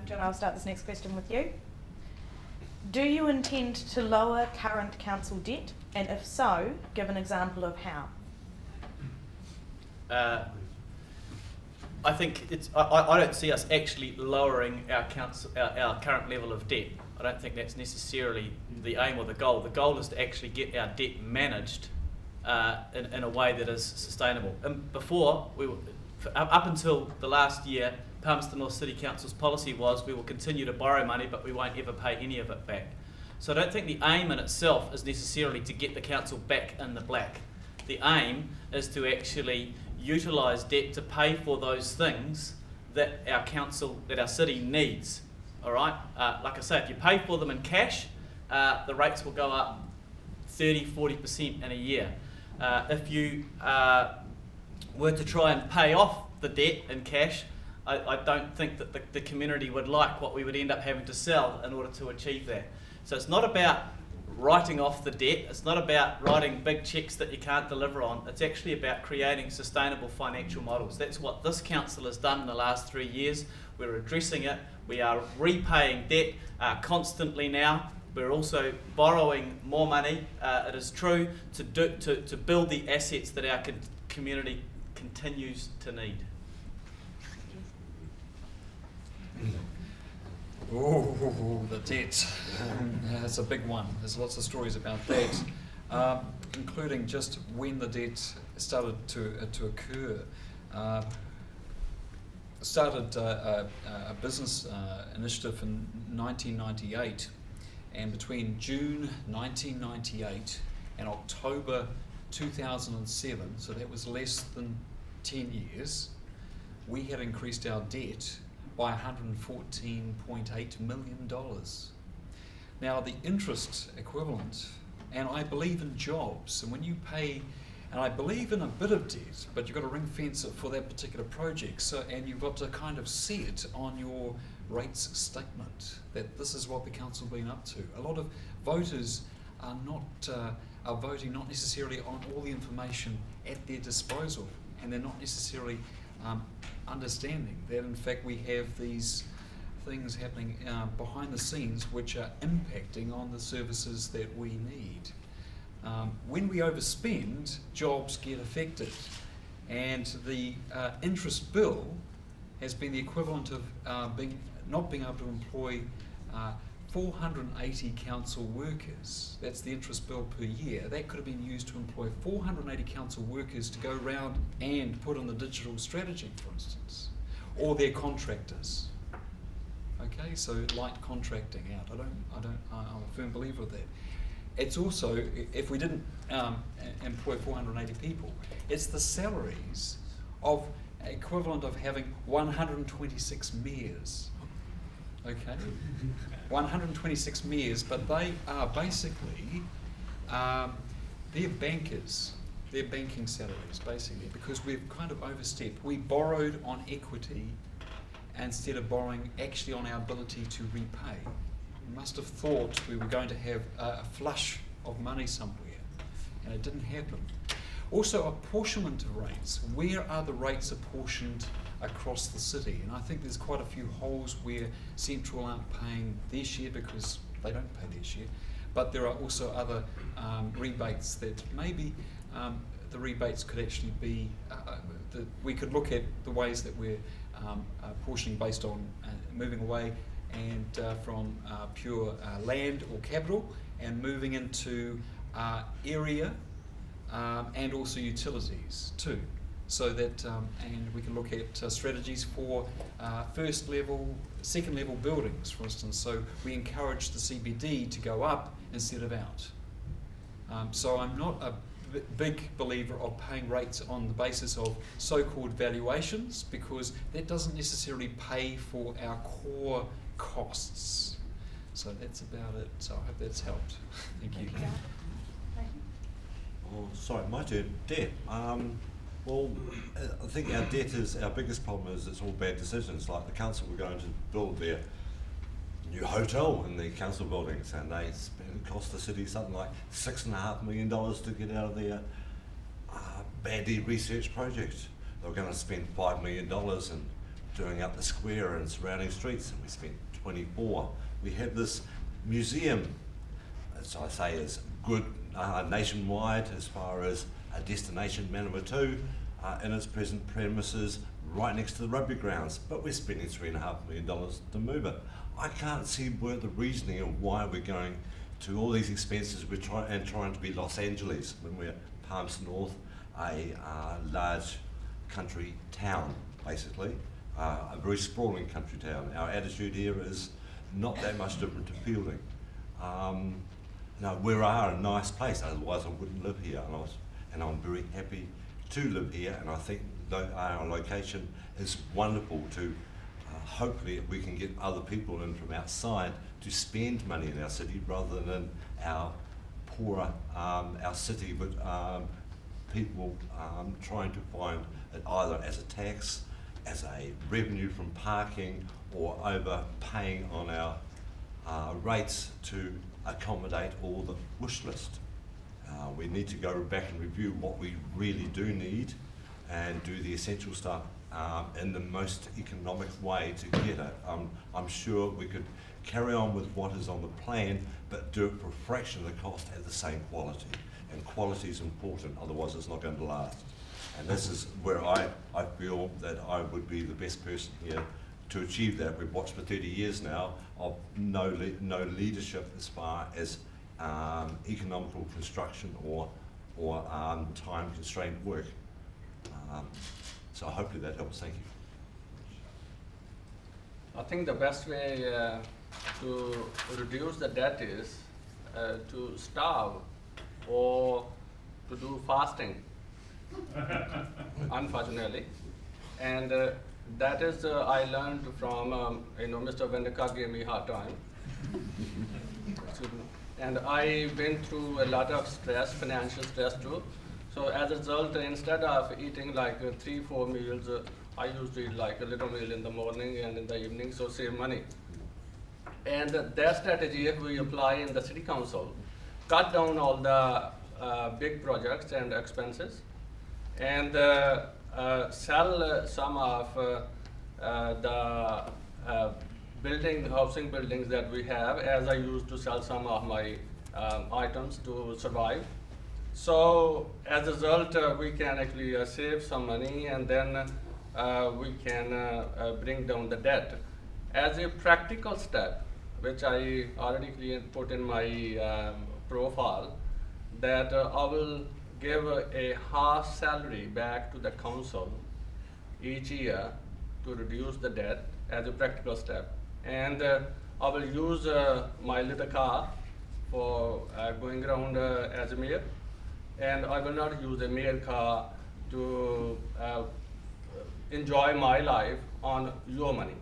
John, I'll start this next question with you. Do you intend to lower current council debt, and if so, give an example of how? I think I don't see us actually lowering our current level of debt. I don't think that's necessarily the aim or the goal. The goal is to actually get our debt managed in a way that is sustainable. And before, up until the last year, Palmerston North City Council's policy was we will continue to borrow money, but we won't ever pay any of it back. So I don't think the aim in itself is necessarily to get the council back in the black. The aim is to actually utilise debt to pay for those things that our city needs. All right. Like I say, if you pay for them in cash, the rates will go up 30-40% in a year. If you were to try and pay off the debt in cash, I don't think that the community would like what we would end up having to sell in order to achieve that. So it's not about writing off the debt, it's not about writing big cheques that you can't deliver on, it's actually about creating sustainable financial models. That's what this council has done in the last 3 years. We're addressing it, we are repaying debt constantly now. We're also borrowing more money, it is true, to build the assets that our community continues to need. Oh, the debt. That's a big one. There's lots of stories about that, including just when the debt started to occur. Started a business initiative in 1998, and between June 1998 and October 2007, so that was less than 10 years, we had increased our debt by $114.8 million. Now the interest equivalent, and I believe in jobs, and when you pay, and I believe in a bit of debt, but you've got to ring fence it for that particular project, so, and you've got to kind of see it on your rates statement, that this is what the council have been up to. A lot of voters are voting not necessarily on all the information at their disposal, and they're not necessarily understanding that in fact we have these things happening behind the scenes which are impacting on the services that we need. When we overspend, jobs get affected, and the interest bill has been the equivalent of not being able to employ 480 council workers. That's the interest bill per year. That could have been used to employ 480 council workers to go around and put on the digital strategy, for instance, or their contractors. Okay, so light contracting out. I'm a firm believer of that. It's also, if we didn't employ 480 people, it's the salaries of equivalent of having 126 mayors. Okay, 126 mayors, but they are basically, they're bankers, they're banking salaries basically, because we've kind of overstepped. We borrowed on equity instead of borrowing actually on our ability to repay. We must have thought we were going to have a flush of money somewhere, and it didn't happen. Also, apportionment of rates. Where are the rates apportioned across the city? And I think there's quite a few holes where Central aren't paying their share because they don't pay their share, but there are also other rebates that maybe the rebates could actually be, we could look at the ways that we're apportioning based on moving away and from pure land or capital and moving into area and also utilities too. So that, and we can look at strategies for first level, second level buildings, for instance. So we encourage the CBD to go up instead of out. So I'm not a big believer of paying rates on the basis of so-called valuations, because that doesn't necessarily pay for our core costs. So that's about it. So I hope that's helped. Thank you. Oh, sorry, my turn. Debt. Well, I think our debt is, our biggest problem is it's all bad decisions. Like the council were going to build their new hotel in the council buildings, and it cost the city something like $6.5 million to get out of their badly researched project. They were going to spend $5 million and doing up the square and surrounding streets, and we spent 24. We have this museum, as I say, is good nationwide as far as a destination, Manawatu, in its present premises, right next to the rugby grounds, but we're spending $3.5 million to move it. I can't see where the reasoning of why we're going to all these expenses. We're trying to be Los Angeles when we're Palmerston North, a large country town, basically, a very sprawling country town. Our attitude here is not that much different to Fielding. No, we are a nice place, otherwise I wouldn't live here, and I'm very happy to live here, and I think our location is wonderful to hopefully we can get other people in from outside to spend money in our city rather than our poorer, our city with people trying to find it either as a tax, as a revenue from parking, or overpaying on our rates to accommodate all the wish list. We need to go back and review what we really do need and do the essential stuff in the most economic way to get it. I'm sure we could carry on with what is on the plan, but do it for a fraction of the cost at the same quality. And quality is important, otherwise it's not going to last. And this is where I feel that I would be the best person here to achieve that. We've watched for 30 years now of no leadership as far as economical construction or time-constrained work. So hopefully that helps. Thank you. I think the best way to reduce the debt is to starve or to do fasting, unfortunately. And that is I learned from, Mr. Vendeka gave me a hard time. And I went through a lot of stress, financial stress too. So as a result, instead of eating like 3-4 meals, I used to eat like a little meal in the morning and in the evening, so save money. And that strategy we apply in the city council, cut down all the big projects and expenses, and sell some of the housing buildings that we have, as I used to sell some of my items to survive. So as a result, we can actually save some money, and then we can bring down the debt. As a practical step, which I already put in my profile, that I will give a half salary back to the council each year to reduce the debt as a practical step. And I will use my little car for going around as a mayor, and I will not use a mayor car to enjoy my life on your money.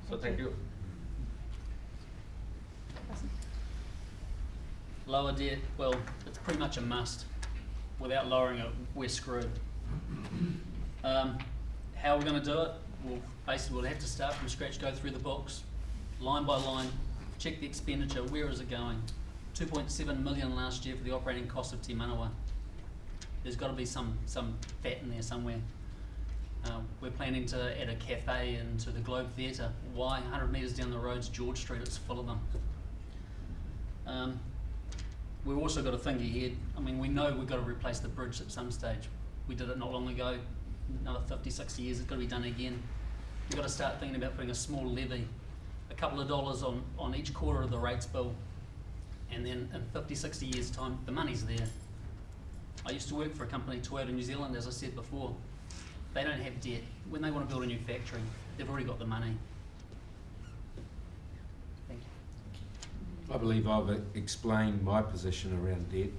So thank you. Lower debt, well, it's pretty much a must. Without lowering it, we're screwed. How are we going to do it? Well, basically we'll have to start from scratch, go through the books, line by line, check the expenditure, where is it going? 2.7 million last year for the operating cost of Te Manawa. There's got to be some fat in there somewhere. We're planning to add a cafe into the Globe Theatre. Why? 100 metres down the road's George Street, it's full of them. We've also got to think ahead. I mean, we know we've got to replace the bridge at some stage. We did it not long ago. Another 50, 60 years, it's got to be done again. We've got to start thinking about putting a small levy, a couple of dollars on each quarter of the rates bill, and then in 50, 60 years' time, the money's there. I used to work for a company, Toyota New Zealand, as I said before. They don't have debt. When they want to build a new factory, they've already got the money. Thank you. I believe I've explained my position around debt,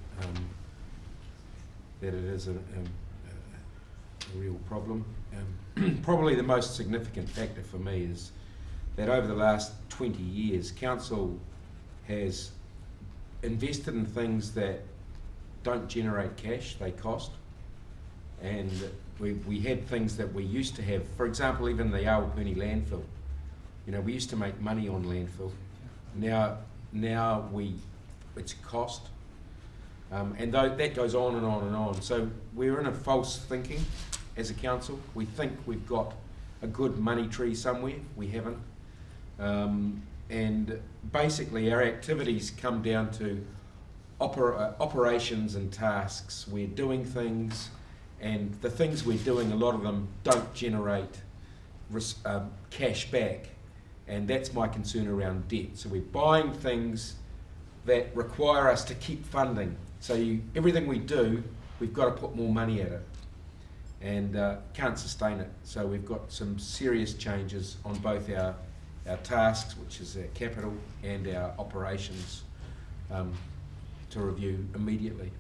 that it is a real problem. Probably the most significant factor for me is that over the last 20 years, council has invested in things that don't generate cash, they cost. And we had things that we used to have, for example, even the Awapuni landfill. You know, we used to make money on landfill. Now it's a cost. And that goes on and on and on. So we're in a false thinking as a council. We think we've got a good money tree somewhere. We haven't. And basically our activities come down to operations and tasks. We're doing things, and the things we're doing, a lot of them don't generate cash back, and that's my concern around debt. So we're buying things that require us to keep funding. So everything we do, we've got to put more money at it, and can't sustain it. So we've got some serious changes on both our tasks, which is our capital, and our operations, to review immediately.